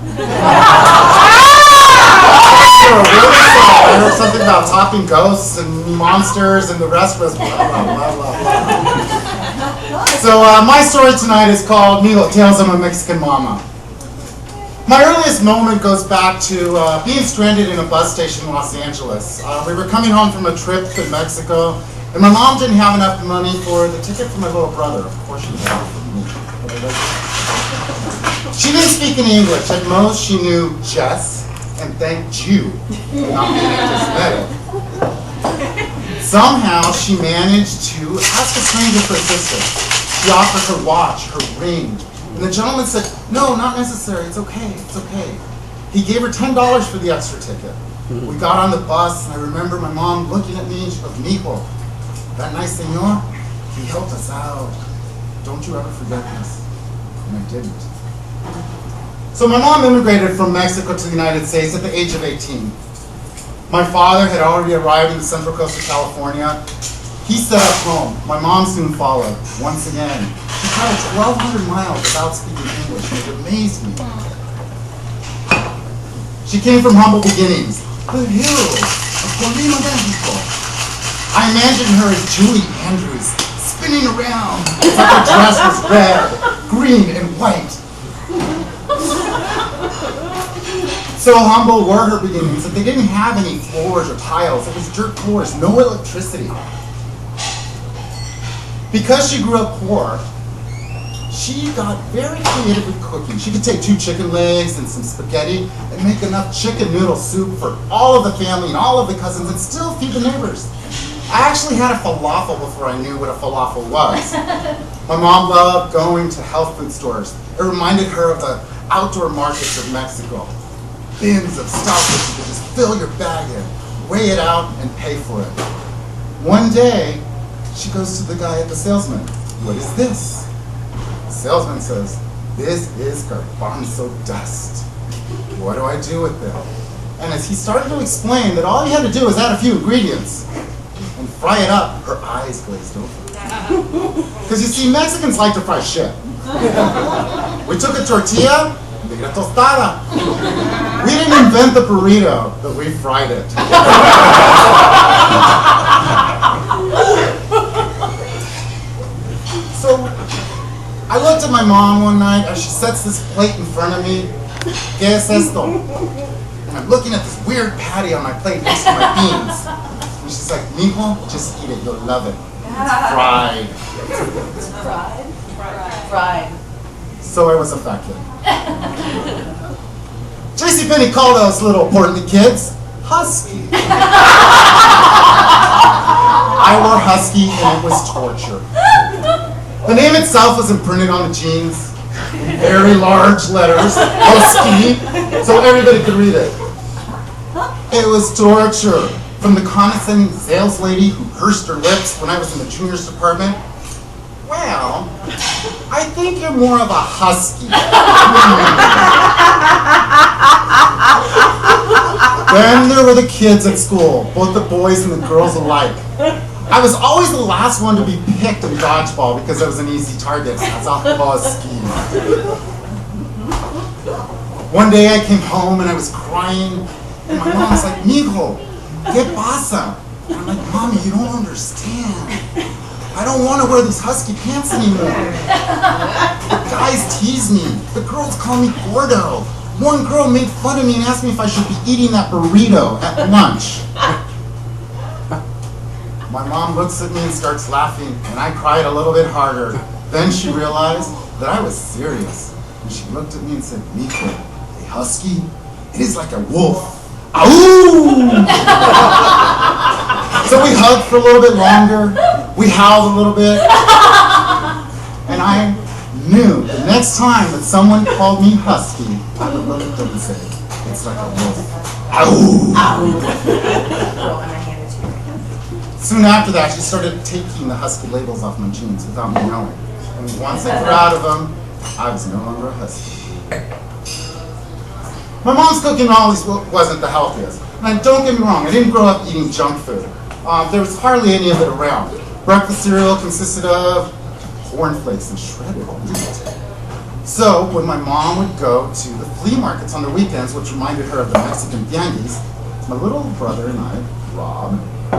I heard something about talking ghosts and monsters, and the rest was blah, blah, blah, blah, blah. So my story tonight is called Mijo, Tales of a Mexican Mama. My earliest moment goes back to being stranded in a bus station in Los Angeles. We were coming home from a trip to Mexico, and my mom didn't have enough money for the ticket for my little brother. Of course she didn't. She didn't speak any English. At most, she knew Jess and thank you for not being anti-Semitic. Somehow, she managed to ask a stranger for assistance. She offered her watch, her ring, and the gentleman said, "No, not necessary. It's okay. It's okay." He gave her $10 for the extra ticket. We got on the bus, and I remember my mom looking at me, and she goes, "Mijo, that nice señor, he helped us out. Don't you ever forget this." And I didn't. So my mom immigrated from Mexico to the United States at the age of 18. My father had already arrived in the central coast of California. He set up home. My mom soon followed. Once again, she traveled 1,200 miles without speaking English, and it amazed me. She came from humble beginnings. The hills of Colima, Mexico. I imagined her as Julie Andrews, spinning around like her dress was red, green, and white. So humble were her beginnings that they didn't have any floors or tiles. It was dirt floors, no electricity. Because she grew up poor, she got very creative with cooking. She could take 2 chicken legs and some spaghetti and make enough chicken noodle soup for all of the family and all of the cousins and still feed the neighbors. I actually had a falafel before I knew what a falafel was. My mom loved going to health food stores. It reminded her of the outdoor markets of Mexico. Bins of stuff that you could just fill your bag in, weigh it out, and pay for it. One day, she goes to the guy at the salesman. "What is this?" The salesman says, "This is garbanzo dust. What do I do with it?" And as he started to explain that all he had to do was add a few ingredients and fry it up, her eyes glazed over. Because you see, Mexicans like to fry shit. We took a tortilla, made a tostada. We didn't invent the burrito, but we fried it. So I looked at my mom one night as she sets this plate in front of me. ¿Qué es esto? And I'm looking at this weird patty on my plate next to my beans. And she's like, "Mijo, just eat it. You'll love it. It's fried." It's fried. So I was affected. JCPenney called us little portly kids husky. I wore husky and it was torture. The name itself was imprinted on the jeans in very large letters, husky, so everybody could read it. It was torture. From the condescending sales lady who pursed her lips when I was in the juniors department. "Well, I think you're more of a husky." Then there were the kids at school, both the boys and the girls alike. I was always the last one to be picked in dodgeball because I was an easy target as a husky. One day I came home and I was crying, and my mom was like, "Mijo, ¿qué pasa?" And I'm like, "Mommy, you don't understand. I don't want to wear these husky pants anymore. The guys tease me. The girls call me gordo. One girl made fun of me and asked me if I should be eating that burrito at lunch." My mom looks at me and starts laughing, and I cried a little bit harder. Then she realized that I was serious. And she looked at me and said, "Mijo, a husky, it is like a wolf. Ow!" So we hugged for a little bit longer. We howled a little bit. And I knew the next time that someone called me husky, I would look at them and say, "It's like a wolf. Ow!" Soon after that, she started taking the husky labels off my jeans without me knowing. And once I grew out of them, I was no longer a husky. My mom's cooking always wasn't the healthiest. And don't get me wrong, I didn't grow up eating junk food. There was hardly any of it around. Breakfast cereal consisted of cornflakes and shredded wheat. So when my mom would go to the flea markets on the weekends, which reminded her of the Mexican tianguis, my little brother and I, Rob,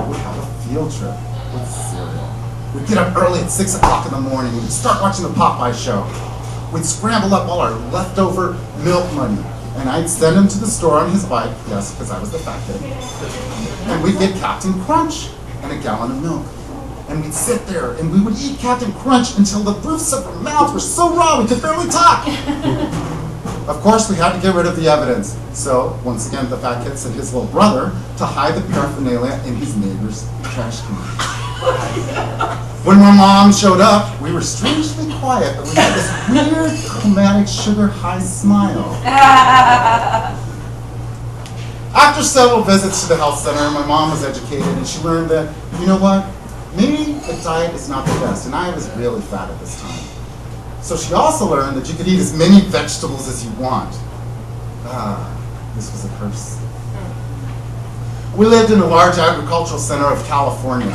would have a field trip with cereal. We'd get up early at 6 o'clock in the morning. We'd start watching the Popeye show. We'd scramble up all our leftover milk money, and I'd send him to the store on his bike, yes, because I was the fat kid. And we'd get Captain Crunch and a gallon of milk. And we'd sit there and we would eat Captain Crunch until the roofs of our mouths were so raw we could barely talk. Of course, we had to get rid of the evidence. So, once again, the fat kid sent his little brother to hide the paraphernalia in his neighbor's trash can. When my mom showed up, we were strangely quiet, but we had this weird, chromatic, sugar-high smile. After several visits to the health center, my mom was educated and she learned that, you know what, maybe the diet is not the best, and I was really fat at this time. So she also learned that you could eat as many vegetables as you want. This was a curse. We lived in a large agricultural center of California.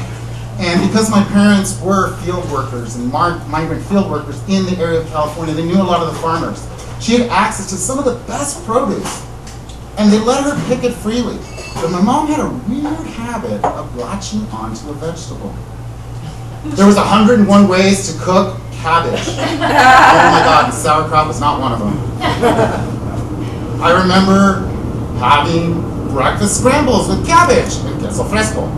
And because my parents were field workers and migrant field workers in the area of California, they knew a lot of the farmers. She had access to some of the best produce. And they let her pick it freely. But my mom had a weird habit of latching onto a vegetable. There was 101 ways to cook cabbage. Oh my God, and sauerkraut was not one of them. I remember having breakfast scrambles with cabbage and queso fresco.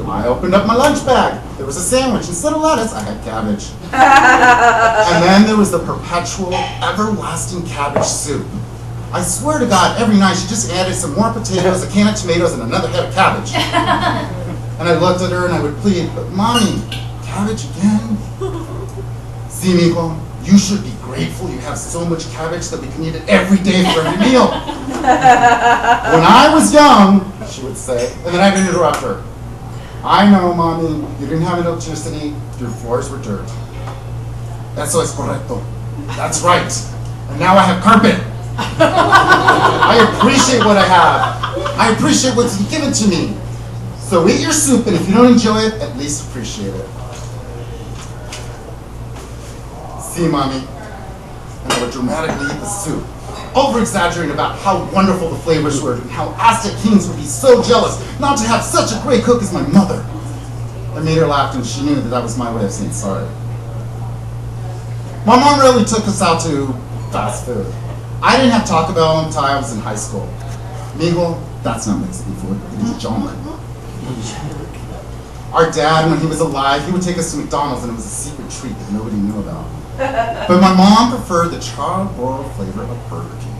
I opened up my lunch bag. There was a sandwich. Instead of lettuce, I had cabbage. And then there was the perpetual, everlasting cabbage soup. I swear to God, every night she just added some more potatoes, a can of tomatoes, and another head of cabbage. And I looked at her and I would plead, but Mommy, cabbage again? See, Mijo, you should be grateful you have so much cabbage that we can eat it every day for every meal. When I was young, she would say, and then I'd interrupt her. I know, Mommy, you didn't have electricity, your floors were dirt. Eso es correcto. That's right. And now I have carpet. I appreciate what I have. I appreciate what's given to me. So eat your soup, and if you don't enjoy it, at least appreciate it. See, Mommy, and I would dramatically eat the soup, over-exaggerating about how wonderful the flavors were and how Aztec kings would be so jealous not to have such a great cook as my mother. I made her laugh, and she knew that that was my way of saying sorry. My mom really took us out to fast food. I didn't have Taco Bell until I was in high school. Mijo, that's not Mexican food, it's junk. Our dad, when he was alive, he would take us to McDonald's and it was a secret treat that nobody knew about. But my mom preferred the charred broiled flavor of Burger King.